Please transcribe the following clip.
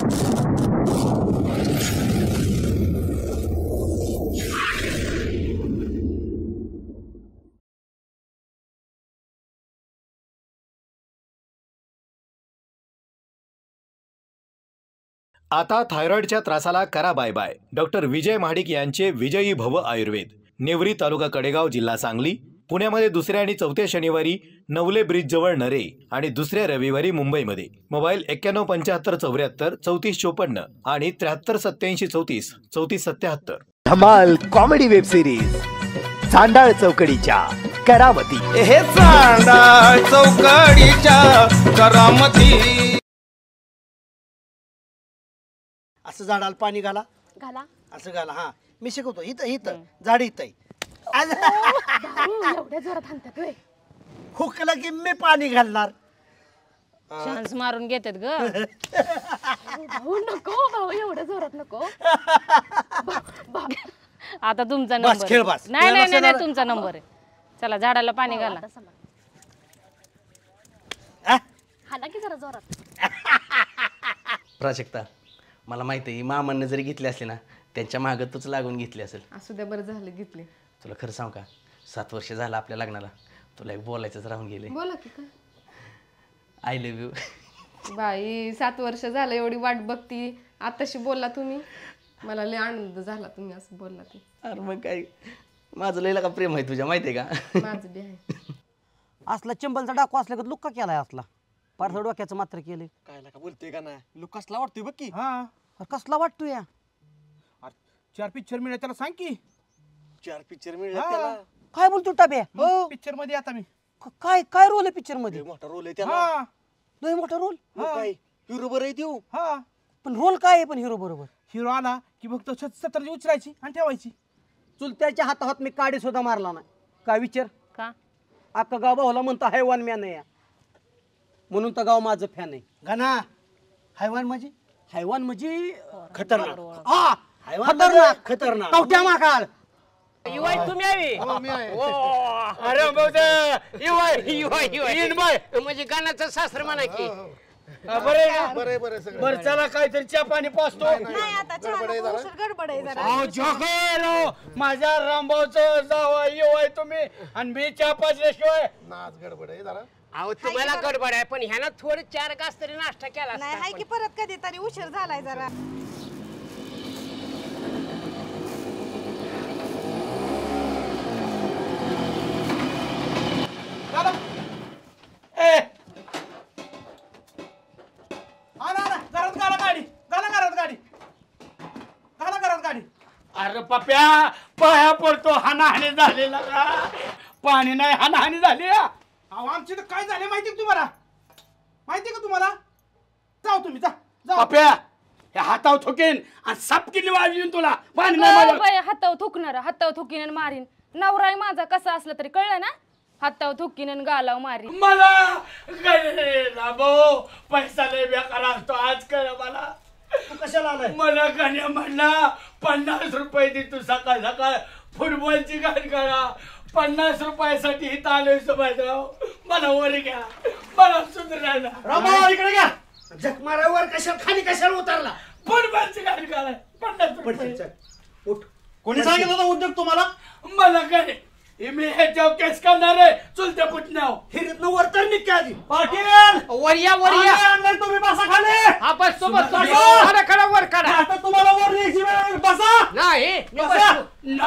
आता थायरॉइडच्या त्रासाला करा बाय बाय. डॉक्टर विजय महाडिक यांचे विजयी भव आयुर्वेद. नेवरी तालुका कडेगाव जिल्हा सांगली. पुण्यामध्ये दुसऱ्या आणि चौथ्या शनिवारी नवले ब्रिज जवळ नरे आणि दुसऱ्या रविवारी मुंबईमध्ये. मोबाईल 917574 3454 आणि 738734 3477. धमाल कॉमेडी वेब सिरीज चांडाळ चौकडीच्या करामती. हे चांडाळ चौकडीच्या करामती. असं झाडाला पाणी घाला घाला असं घाला. हा मी शिकवतो. इथं इथं झाड इथं एवढ्या जोरात हाणतात होय. हुकलं की मी पाणी घालणार. चान्स मारून घेतात ग. भाऊ नको भाऊ एवढ्या जोरात नको. आता तुमचा बस, नंबर खेळ बस. नाही नाही नाही तुमचा नंबर आहे. चला झाडाला पाणी घाला. हाना की जरा जोरात. प्राजक्ता मला माहिती आहे मामांनी जरी घेतली असली ना त्यांच्या मागं तूच लागून घेतली असेल. असू द्या बरं झालं घेतली. तुला खरं सांग का 7 वर्ष झालं आपल्या लग्नाला. तुला एक बोलायचंच राहून गेले. बोला की काय. I love you. बाई 7 वर्ष झालं एवढी वाट बघती आताशी बोलला तुम्ही. मला लय आनंद झाला तुम्ही असं बोलला ते. अरे मग काय माझं लयला का प्रेम आहे तुझ्या माहिती आहे का. माझं बी आहे. असला चिंबलचा डाकू असला का लुक्का केलाय असला. पार डोक्याचं मात्र केले. काय का बोलतोय का नाही लुक कसला वाटतोय बघ की. हा कसला वाटतो या. 4 पिक्चर मिळाले त्याला सांग की. 4 पिक्चर मिळाले त्याला. काय बोलतो टाब्या. हो पिक्चर मध्ये आता मी काय काय रोल आहे पिक्चर मध्ये. मोठा रोल आहे त्याला. लय मोठा रोल. काय हिरो बरोबर आहे देऊ. पण रोल काय आहे पण हिरो बरोबर. हिरो आला की फक्त 70 उचलायची आणि ठेवायची. चुलत्याच्या हाताहात मी काडी सुद्धा मारला नाही. काय विचार का अख्खा गाव भाऊला म्हणतो हैवान मॅन आहे म्हणून तर गाव माझं फॅन आहे. गाना हैवान म्हणजे हैवान म्हणजे खतरनाक. हा खतरनाक खतरनाक कवट्या माकाळ. युवाई तुम्ही आहे. अरे म्हणजे गाण्याचं शास्त्र म्हणा की. बरं चला काहीतरी चहा पाणी पाचतो. गडबड आहे जरा. माझ्या रामभाऊचं जावा येवाय तुम्ही आणि मी चहा पाचल्याशिवाय नाच गडबड आहे जरा. अहो तुम्हाला गडबड आहे पण ह्यानं थोडे 4 घास तरी नाश्ता केला नाही हाय की परत कधी तरी उशीर झालाय जरा. अरे पप्या पाया पडतो हानाहानी झालेला. पाणी नाही हानाहानी झाली. आमची तर काय झाले माहिती तुम्हाला. माहिती का तुम्हाला. जाऊ तुम्ही जा पप्या. हे हाताव थुकेन आणि सापकिली वाजवीन तुला. पाणी नाही हाताव थुकणार हाताव थुकीन आणि मारीन. नवराय माझा कसा असला तरी कळलं ना. हाताव थुकीन आणि गालाव मारीन. मला भाऊ पैसा लय बेकार असतो. आज कळ मला. तू कशाला आलाय. मला गाण्या म्हणला 50 रुपये दे तू सकाळ सकाळ फुटबॉलची गाडी करा. 50 रुपयासाठी इथं आलोय सुभाषराव. मला वर घ्या. मला सुधारायला. रामभाऊ इकडे घ्या. जग मारावर कशाला खाली कशाला उतरला. फुटबॉलची गाडी करा. 50 रुपये. उठ. कोणी सांगितलं होतं उद्योग तुम्हाला. मला काय मी ह्याच्यावर केस करणार आहे. चुलत्या पुतण्याव हिरीतनं वर तर निघ आधी. पाटील वरिया वरिया अंदर तुम्ही बसा खाली. हा बसतो बसतो. खडा खडा वर काढा. आता तुम्हाला वर न्यायची वेळ बसा. नाही नाही